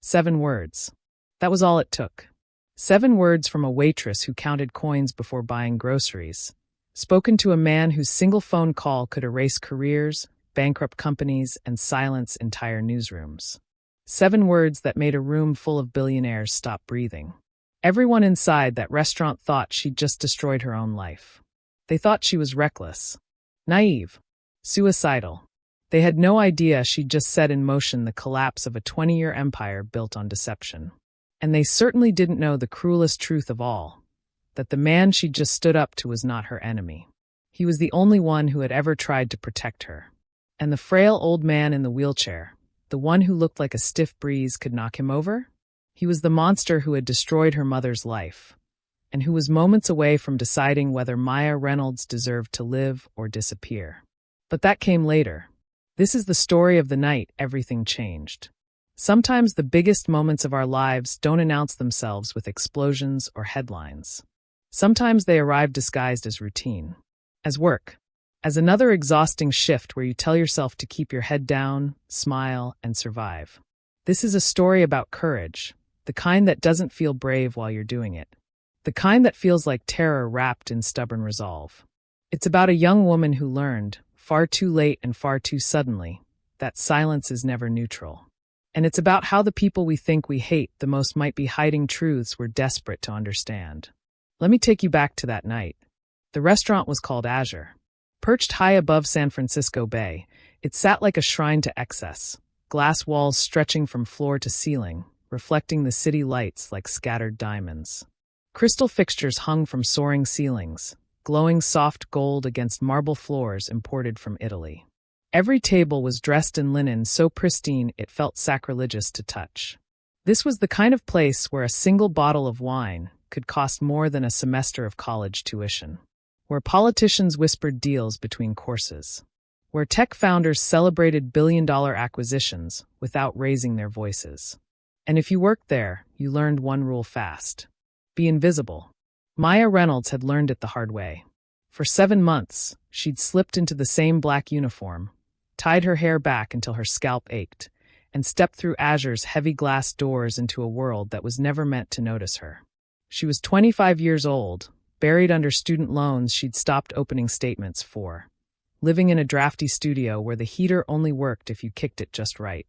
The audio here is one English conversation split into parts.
7 words. That was all it took. 7 words from a waitress who counted coins before buying groceries, spoken to a man whose single phone call could erase careers, bankrupt companies, and silence entire newsrooms. 7 words that made a room full of billionaires stop breathing. Everyone inside that restaurant thought she'd just destroyed her own life. They thought she was reckless, naive, suicidal. They had no idea she'd just set in motion the collapse of a 20-year empire built on deception. And they certainly didn't know the cruelest truth of all, that the man she'd just stood up to was not her enemy. He was the only one who had ever tried to protect her. And the frail old man in the wheelchair, the one who looked like a stiff breeze could knock him over? He was the monster who had destroyed her mother's life, and who was moments away from deciding whether Maya Reynolds deserved to live or disappear. But that came later. This is the story of the night everything changed. Sometimes the biggest moments of our lives don't announce themselves with explosions or headlines. Sometimes they arrive disguised as routine, as work, as another exhausting shift where you tell yourself to keep your head down, smile, and survive. This is a story about courage, the kind that doesn't feel brave while you're doing it, the kind that feels like terror wrapped in stubborn resolve. It's about a young woman who learned, far too late and far too suddenly, that silence is never neutral. And it's about how the people we think we hate the most might be hiding truths we're desperate to understand. Let me take you back to that night. The restaurant was called Azure. Perched high above San Francisco Bay, it sat like a shrine to excess, glass walls stretching from floor to ceiling, reflecting the city lights like scattered diamonds. Crystal fixtures hung from soaring ceilings, glowing soft gold against marble floors imported from Italy. Every table was dressed in linen so pristine it felt sacrilegious to touch. This was the kind of place where a single bottle of wine could cost more than a semester of college tuition, where politicians whispered deals between courses, where tech founders celebrated billion-dollar acquisitions without raising their voices. And if you worked there, you learned one rule fast: be invisible. Maya Reynolds had learned it the hard way. For 7 months, she'd slipped into the same black uniform, tied her hair back until her scalp ached, and stepped through Azure's heavy glass doors into a world that was never meant to notice her. She was 25 years old, buried under student loans she'd stopped opening statements for, living in a drafty studio where the heater only worked if you kicked it just right.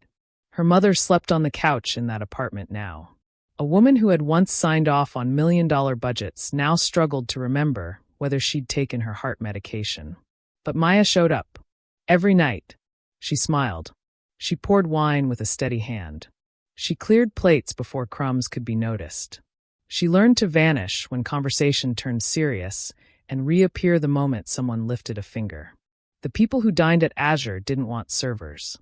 Her mother slept on the couch in that apartment now. A woman who had once signed off on million-dollar budgets now struggled to remember whether she'd taken her heart medication. But Maya showed up. Every night. She smiled. She poured wine with a steady hand. She cleared plates before crumbs could be noticed. She learned to vanish when conversation turned serious and reappear the moment someone lifted a finger. The people who dined at Azure didn't want servers.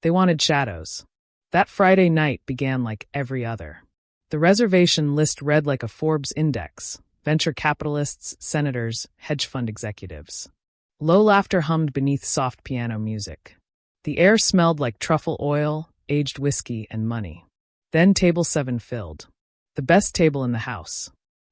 They wanted shadows. That Friday night began like every other. The reservation list read like a Forbes index: venture capitalists, senators, hedge fund executives. Low laughter hummed beneath soft piano music. The air smelled like truffle oil, aged whiskey, and money. Then table 7 filled. The best table in the house.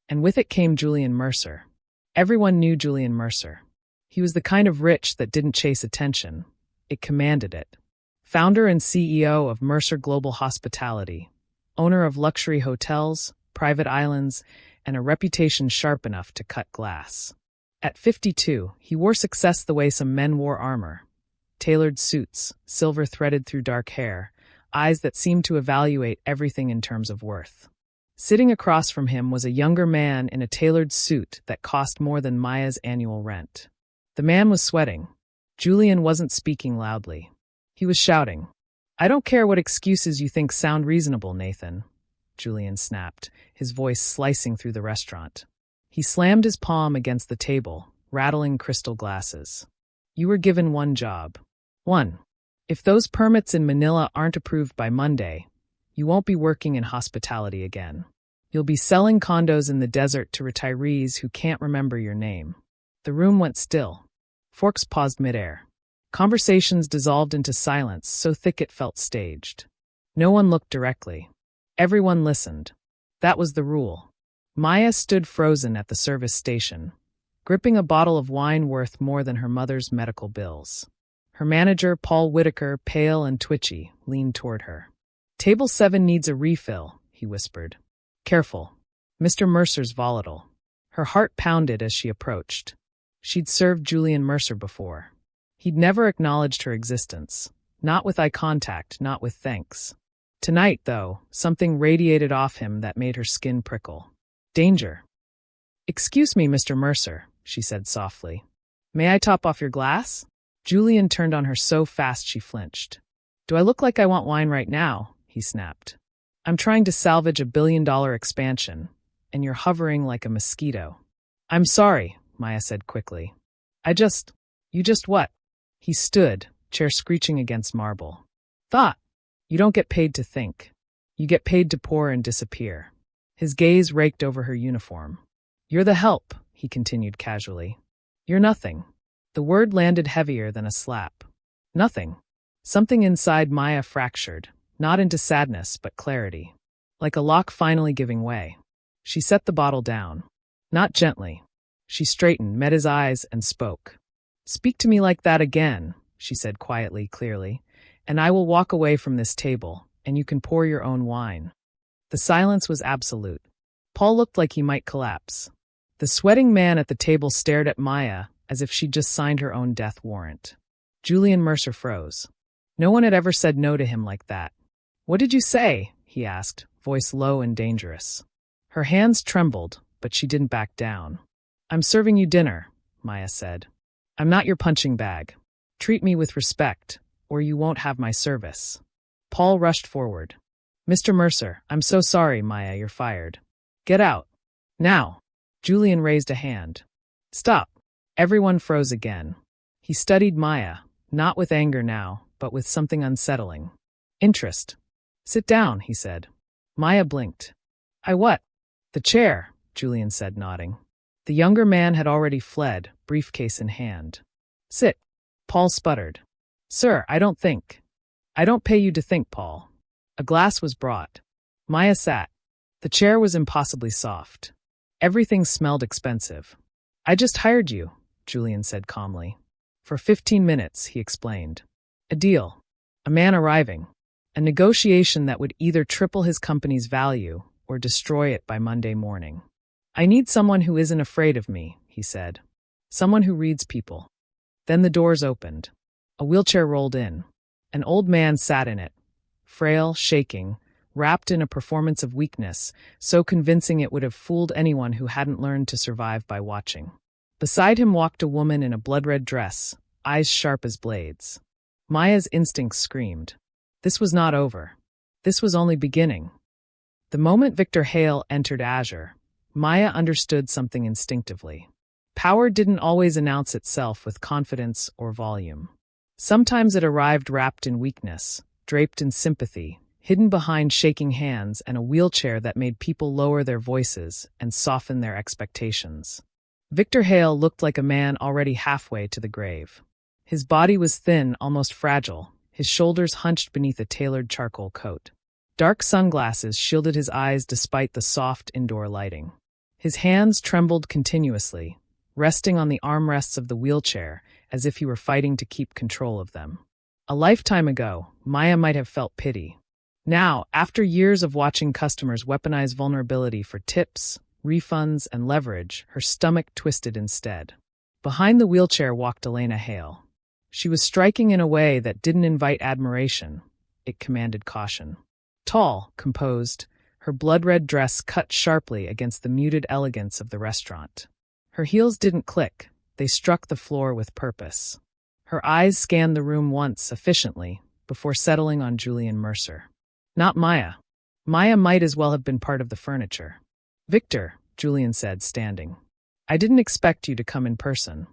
And with it came Julian Mercer. Everyone knew Julian Mercer. He was the kind of rich that didn't chase attention. It commanded it. Founder and CEO of Mercer Global Hospitality, owner of luxury hotels, private islands, and a reputation sharp enough to cut glass. At 52, he wore success the way some men wore armor. Tailored suits, silver threaded through dark hair, eyes that seemed to evaluate everything in terms of worth. Sitting across from him was a younger man in a tailored suit that cost more than Maya's annual rent. The man was sweating. Julian wasn't speaking loudly. He was shouting. "I don't care what excuses you think sound reasonable, Nathan," Julian snapped, his voice slicing through the restaurant. He slammed his palm against the table, rattling crystal glasses. "You were given one job. One. If those permits in Manila aren't approved by Monday, you won't be working in hospitality again. You'll be selling condos in the desert to retirees who can't remember your name." The room went still. Forks paused midair. Conversations dissolved into silence so thick it felt staged. No one looked directly. Everyone listened. That was the rule. Maya stood frozen at the service station, gripping a bottle of wine worth more than her mother's medical bills. Her manager, Paul Whitaker, pale and twitchy, leaned toward her. Table 7 needs a refill, he whispered. Careful. Mr. Mercer's volatile. Her heart pounded as she approached. She'd served Julian Mercer before. He'd never acknowledged her existence. Not with eye contact, not with thanks. Tonight, though, something radiated off him that made her skin prickle. Danger. Excuse me, Mr. Mercer, she said softly. May I top off your glass? Julian turned on her so fast she flinched. Do I look like I want wine right now? He snapped. I'm trying to salvage a billion-dollar expansion, and you're hovering like a mosquito. I'm sorry, Maya said quickly. You just what? He stood, chair screeching against marble. Thought. You don't get paid to think. You get paid to pour and disappear. His gaze raked over her uniform. You're the help, he continued casually. You're nothing. The word landed heavier than a slap. Nothing. Something inside Maya fractured, not into sadness but clarity. Like a lock finally giving way. She set the bottle down. Not gently. She straightened, met his eyes, and spoke. Speak to me like that again, she said quietly, clearly, and I will walk away from this table, and you can pour your own wine. The silence was absolute. Paul looked like he might collapse. The sweating man at the table stared at Maya as if she'd just signed her own death warrant. Julian Mercer froze. No one had ever said no to him like that. What did you say? He asked, voice low and dangerous. Her hands trembled, but she didn't back down. I'm serving you dinner, Maya said. I'm not your punching bag. Treat me with respect, or you won't have my service. Paul rushed forward. Mr. Mercer, I'm so sorry, Maya, you're fired. Get out. Now. Julian raised a hand. Stop. Everyone froze again. He studied Maya, not with anger now, but with something unsettling. Interest. Sit down, he said. Maya blinked. I what? The chair, Julian said, nodding. The younger man had already fled, briefcase in hand. Sit. Paul sputtered. Sir, I don't think. I don't pay you to think, Paul. A glass was brought. Maya sat. The chair was impossibly soft. Everything smelled expensive. I just hired you, Julian said calmly. For 15 minutes, he explained. A deal. A man arriving. A negotiation that would either triple his company's value or destroy it by Monday morning. I need someone who isn't afraid of me, he said. Someone who reads people. Then the doors opened. A wheelchair rolled in. An old man sat in it, frail, shaking, wrapped in a performance of weakness, so convincing it would have fooled anyone who hadn't learned to survive by watching. Beside him walked a woman in a blood-red dress, eyes sharp as blades. Maya's instincts screamed. This was not over. This was only beginning. The moment Victor Hale entered Azure, Maya understood something instinctively. Power didn't always announce itself with confidence or volume. Sometimes it arrived wrapped in weakness, draped in sympathy, hidden behind shaking hands and a wheelchair that made people lower their voices and soften their expectations. Victor Hale looked like a man already halfway to the grave. His body was thin, almost fragile, his shoulders hunched beneath a tailored charcoal coat. Dark sunglasses shielded his eyes despite the soft indoor lighting. His hands trembled continuously, resting on the armrests of the wheelchair as if he were fighting to keep control of them. A lifetime ago, Maya might have felt pity. Now, after years of watching customers weaponize vulnerability for tips, refunds, and leverage, her stomach twisted instead. Behind the wheelchair walked Elena Hale. She was striking in a way that didn't invite admiration. It commanded caution. Tall, composed, her blood-red dress cut sharply against the muted elegance of the restaurant. Her heels didn't click. They struck the floor with purpose. Her eyes scanned the room once, efficiently, before settling on Julian Mercer. Not Maya. Maya might as well have been part of the furniture. Victor, Julian said, standing. I didn't expect you to come in person.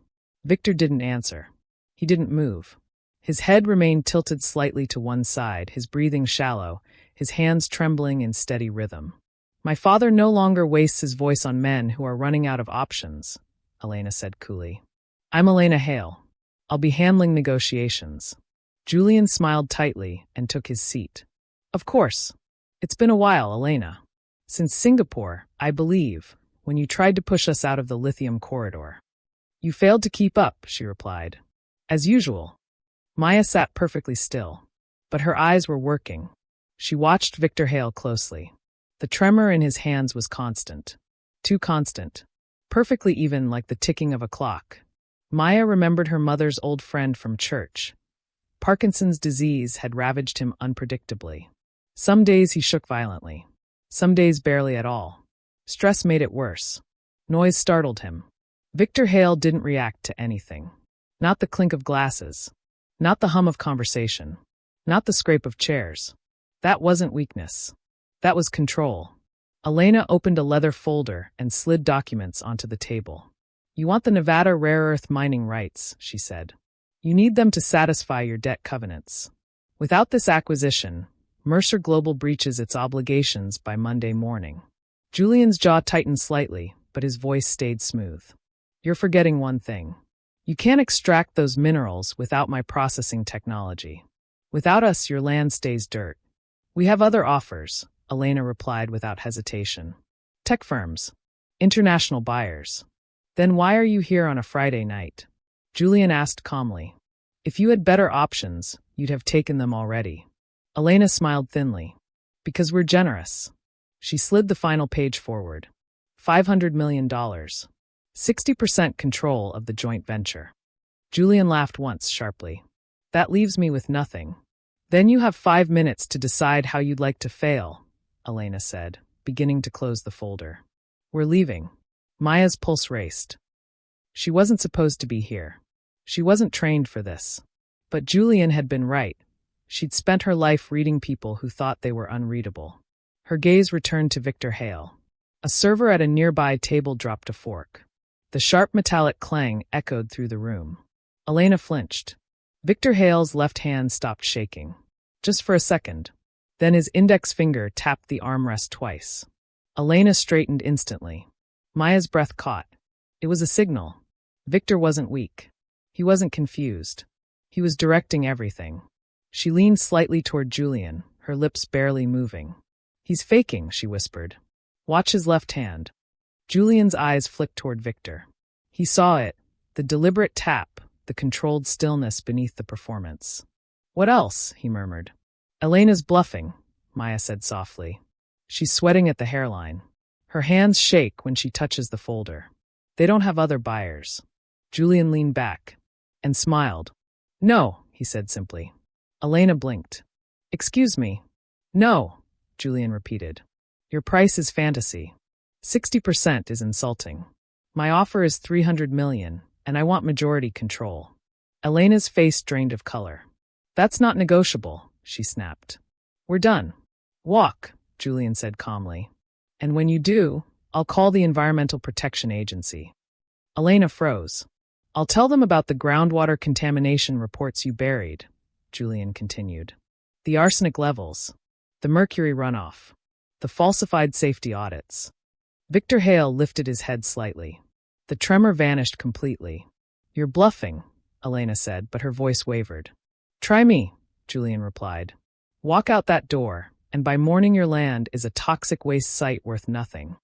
Victor didn't answer. He didn't move. His head remained tilted slightly to one side, his breathing shallow, his hands trembling in steady rhythm. My father no longer wastes his voice on men who are running out of options, Elena said coolly. I'm Elena Hale. I'll be handling negotiations. Julian smiled tightly and took his seat. Of course. It's been a while, Elena. Since Singapore, I believe, when you tried to push us out of the lithium corridor. You failed to keep up, she replied. As usual. Maya sat perfectly still, but her eyes were working. She watched Victor Hale closely. The tremor in his hands was constant. Too constant. Perfectly even, like the ticking of a clock. Maya remembered her mother's old friend from church. Parkinson's disease had ravaged him unpredictably. Some days he shook violently. Some days barely at all. Stress made it worse. Noise startled him. Victor Hale didn't react to anything. Not the clink of glasses. Not the hum of conversation. Not the scrape of chairs. That wasn't weakness. That was control. Elena opened a leather folder and slid documents onto the table. You want the Nevada rare earth mining rights, she said. You need them to satisfy your debt covenants. Without this acquisition, Mercer Global breaches its obligations by Monday morning. Julian's jaw tightened slightly, but his voice stayed smooth. You're forgetting one thing. You can't extract those minerals without my processing technology. Without us, your land stays dirt. We have other offers, Elena replied without hesitation. Tech firms. International buyers. Then why are you here on a Friday night? Julian asked calmly. If you had better options, you'd have taken them already. Elena smiled thinly. Because we're generous. She slid the final page forward. $500 million. 60% control of the joint venture. Julian laughed once sharply. That leaves me with nothing. Then you have 5 minutes to decide how you'd like to fail, Elena said, beginning to close the folder. We're leaving. Maya's pulse raced. She wasn't supposed to be here. She wasn't trained for this. But Julian had been right. She'd spent her life reading people who thought they were unreadable. Her gaze returned to Victor Hale. A server at a nearby table dropped a fork. The sharp metallic clang echoed through the room. Elena flinched. Victor Hale's left hand stopped shaking. Just for a second. Then his index finger tapped the armrest twice. Elena straightened instantly. Maya's breath caught. It was a signal. Victor wasn't weak. He wasn't confused. He was directing everything. She leaned slightly toward Julian, her lips barely moving. He's faking, she whispered. Watch his left hand. Julian's eyes flicked toward Victor. He saw it, the deliberate tap, the controlled stillness beneath the performance. What else? He murmured. Elena's bluffing, Maya said softly. She's sweating at the hairline. Her hands shake when she touches the folder. They don't have other buyers. Julian leaned back and smiled. No, he said simply. Elena blinked. Excuse me. No, Julian repeated. Your price is fantasy. 60% is insulting. My offer is $300 million, and I want majority control. Elena's face drained of color. That's not negotiable, she snapped. We're done. Walk, Julian said calmly. And when you do, I'll call the Environmental Protection Agency. Elena froze. I'll tell them about the groundwater contamination reports you buried, Julian continued. The arsenic levels. The mercury runoff. The falsified safety audits. Victor Hale lifted his head slightly. The tremor vanished completely. You're bluffing, Elena said, but her voice wavered. Try me, Julian replied. Walk out that door, and by morning your land is a toxic waste site worth nothing.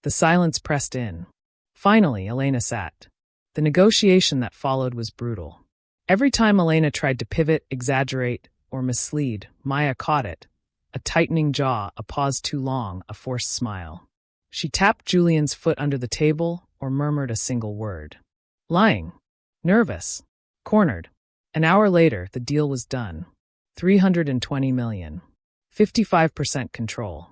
The silence pressed in. Finally, Elena sat. The negotiation that followed was brutal. Every time Elena tried to pivot, exaggerate, or mislead, Maya caught it. A tightening jaw, a pause too long, a forced smile. She tapped Julian's foot under the table or murmured a single word. Lying. Nervous. Cornered. An hour later, the deal was done. $320 million. 55% control.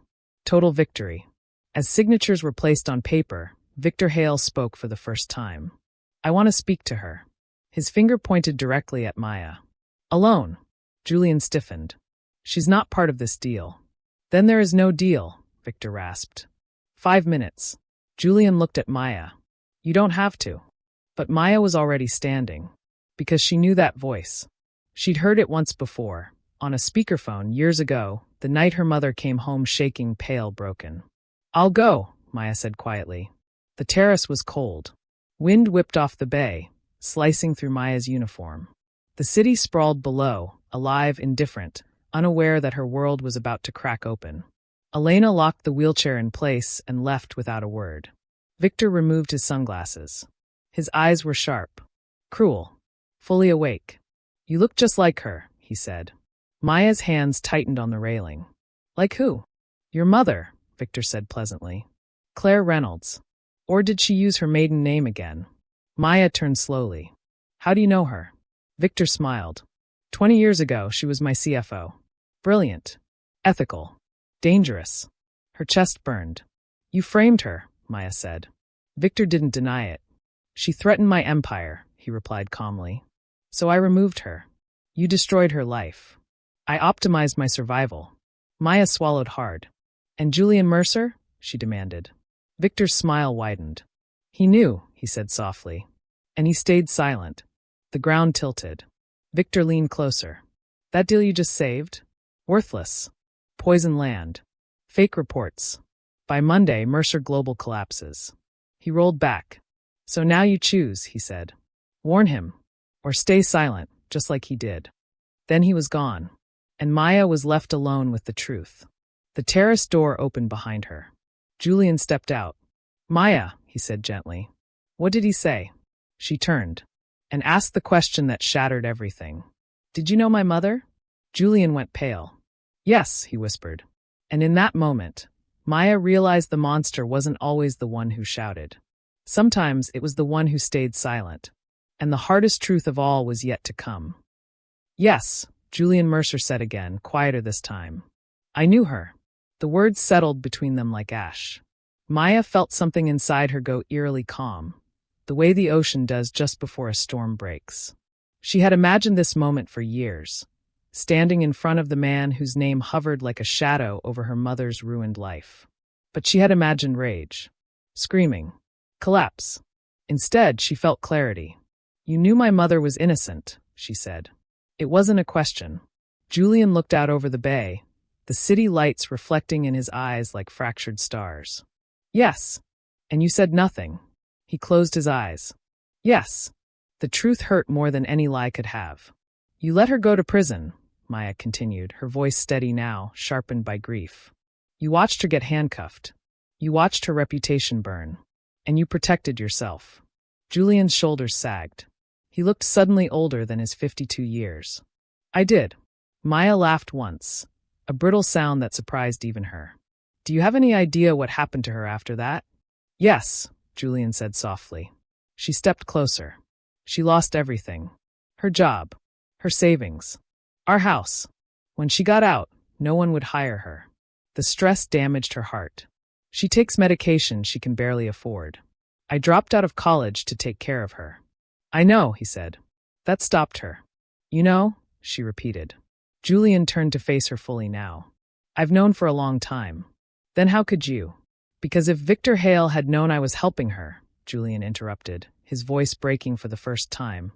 Total victory. As signatures were placed on paper, Victor Hale spoke for the first time. I want to speak to her. His finger pointed directly at Maya. Alone. Julian stiffened. She's not part of this deal. Then there is no deal, Victor rasped. 5 minutes. Julian looked at Maya. You don't have to. But Maya was already standing. Because she knew that voice. She'd heard it once before, on a speakerphone years ago, the night her mother came home shaking, pale, broken. I'll go, Maya said quietly. The terrace was cold. Wind whipped off the bay, slicing through Maya's uniform. The city sprawled below, alive, indifferent, unaware that her world was about to crack open. Elena locked the wheelchair in place and left without a word. Victor removed his sunglasses. His eyes were sharp. Cruel. Fully awake. You look just like her, he said. Maya's hands tightened on the railing. Like who? Your mother, Victor said pleasantly. Claire Reynolds. Or did she use her maiden name again? Maya turned slowly. How do you know her? Victor smiled. 20 years ago, she was my CFO. Brilliant. Ethical. Dangerous. Her chest burned. You framed her, Maya said. Victor didn't deny it. She threatened my empire, he replied calmly. So I removed her. You destroyed her life. I optimized my survival. Maya swallowed hard. And Julian Mercer? She demanded. Victor's smile widened. He knew, he said softly. And he stayed silent. The ground tilted. Victor leaned closer. That deal you just saved? Worthless. Poison land. Fake reports. By Monday, Mercer Global collapses. He rolled back. So now you choose, he said. Warn him. Or stay silent, just like he did. Then he was gone. And Maya was left alone with the truth. The terrace door opened behind her. Julian stepped out. Maya, he said gently. What did he say? She turned. And asked the question that shattered everything. Did you know my mother? Julian went pale. Yes, he whispered. And in that moment, Maya realized the monster wasn't always the one who shouted. Sometimes it was the one who stayed silent. And the hardest truth of all was yet to come. Yes, Julian Mercer said again, quieter this time. I knew her. The words settled between them like ash. Maya felt something inside her go eerily calm, the way the ocean does just before a storm breaks. She had imagined this moment for years, standing in front of the man whose name hovered like a shadow over her mother's ruined life. But she had imagined rage, screaming, collapse. Instead, she felt clarity. You knew my mother was innocent, she said. It wasn't a question. Julian looked out over the bay, the city lights reflecting in his eyes like fractured stars. Yes. And you said nothing. He closed his eyes. Yes. The truth hurt more than any lie could have. You let her go to prison, Maya continued, her voice steady now, sharpened by grief. You watched her get handcuffed. You watched her reputation burn. And you protected yourself. Julian's shoulders sagged. He looked suddenly older than his 52 years. I did. Maya laughed once, a brittle sound that surprised even her. Do you have any idea what happened to her after that? Yes, Julian said softly. She stepped closer. She lost everything. Her job. Her savings. Our house. When she got out, no one would hire her. The stress damaged her heart. She takes medication she can barely afford. I dropped out of college to take care of her. I know, he said. That stopped her. You know, she repeated. Julian turned to face her fully now. I've known for a long time. Then how could you? Because if Victor Hale had known I was helping her, Julian interrupted, his voice breaking for the first time,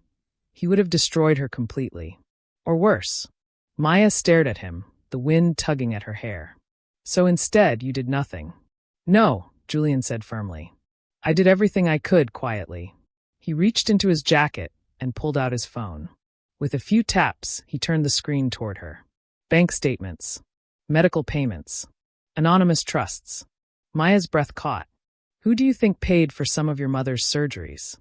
he would have destroyed her completely. Or worse. Maya stared at him, the wind tugging at her hair. So instead, you did nothing. No, Julian said firmly. I did everything I could quietly. He reached into his jacket and pulled out his phone. With a few taps, he turned the screen toward her. Bank statements. Medical payments. Anonymous trusts. Maya's breath caught. Who do you think paid for some of your mother's surgeries?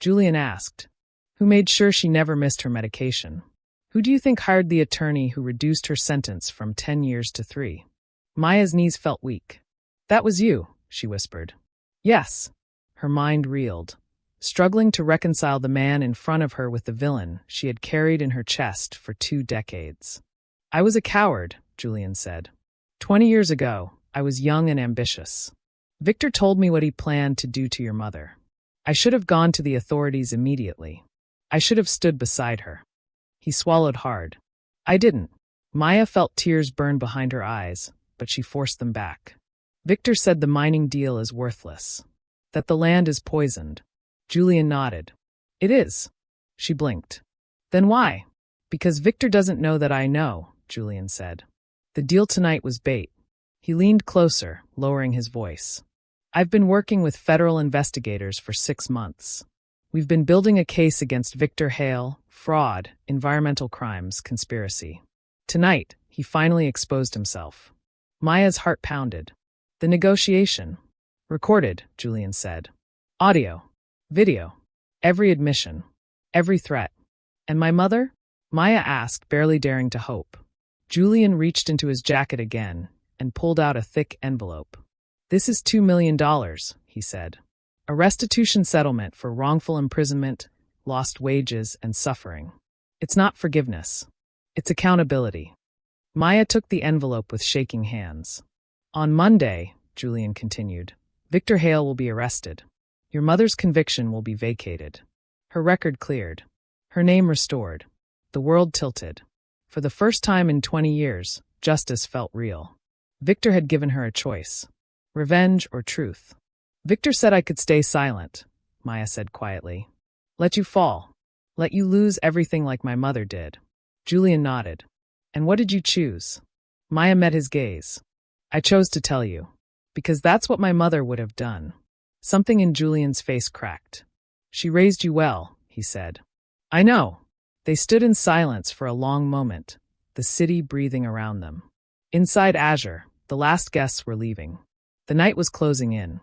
Julian asked. Who made sure she never missed her medication? Who do you think hired the attorney who reduced her sentence from 10 years to 3? Maya's knees felt weak. That was you, she whispered. Yes. Her mind reeled, struggling to reconcile the man in front of her with the villain she had carried in her chest for 2 decades. I was a coward, Julian said. 20 years ago, I was young and ambitious. Victor told me what he planned to do to your mother. I should have gone to the authorities immediately. I should have stood beside her. He swallowed hard. I didn't. Maya felt tears burn behind her eyes, but she forced them back. Victor said the mining deal is worthless. That the land is poisoned. Julian nodded. It is. She blinked. Then why? Because Victor doesn't know that I know, Julian said. The deal tonight was bait. He leaned closer, lowering his voice. I've been working with federal investigators for 6 months. We've been building a case against Victor Hale, fraud, environmental crimes, conspiracy. Tonight, he finally exposed himself. Maya's heart pounded. The negotiation. Recorded, Julian said. Audio. Video. Every admission. Every threat. And my mother? Maya asked, barely daring to hope. Julian reached into his jacket again, and pulled out a thick envelope. "This is $2 million, he said. "A restitution settlement for wrongful imprisonment, lost wages, and suffering. It's not forgiveness. It's accountability." Maya took the envelope with shaking hands. "On Monday," Julian continued, "Victor Hale will be arrested. Your mother's conviction will be vacated. Her record cleared. Her name restored." The world tilted. For the first time in 20 years, justice felt real. Victor had given her a choice: revenge or truth. "Victor said I could stay silent," Maya said quietly. "Let you fall. Let you lose everything like my mother did." Julian nodded. "And what did you choose?" Maya met his gaze. "I chose to tell you. Because that's what my mother would have done." Something in Julian's face cracked. "She raised you well," he said. "I know." They stood in silence for a long moment, the city breathing around them. Inside Azure, the last guests were leaving. The night was closing in.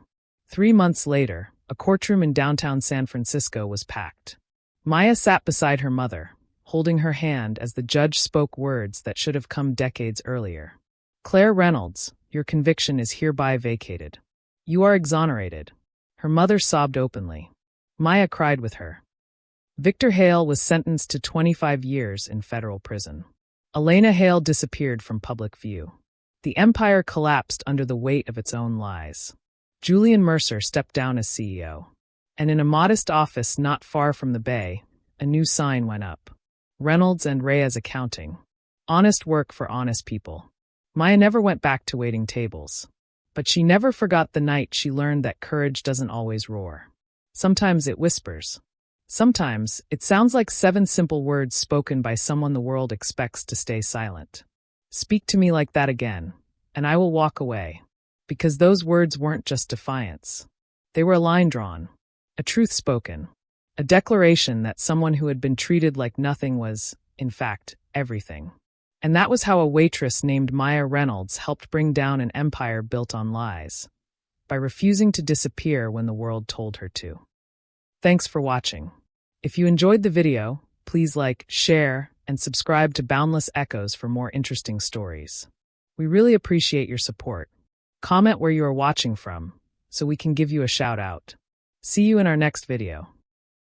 3 months later, a courtroom in downtown San Francisco was packed. Maya sat beside her mother, holding her hand as the judge spoke words that should have come decades earlier. "Claire Reynolds, your conviction is hereby vacated. You are exonerated." Her mother sobbed openly. Maya cried with her. Victor Hale was sentenced to 25 years in federal prison. Elena Hale disappeared from public view. The empire collapsed under the weight of its own lies. Julian Mercer stepped down as CEO. And in a modest office not far from the Bay, a new sign went up: Reynolds and Reyes Accounting. Honest work for honest people. Maya never went back to waiting tables. But she never forgot the night she learned that courage doesn't always roar. Sometimes it whispers. Sometimes it sounds like 7 simple words spoken by someone the world expects to stay silent. "Speak to me like that again, and I will walk away." Because those words weren't just defiance. They were a line drawn, a truth spoken, a declaration that someone who had been treated like nothing was, in fact, everything. And that was how a waitress named Maya Reynolds helped bring down an empire built on lies, by refusing to disappear when the world told her to. Thanks for watching. If you enjoyed the video, please like, share, and subscribe to Boundless Echoes for more interesting stories. We really appreciate your support. Comment where you are watching from, so we can give you a shout out. See you in our next video.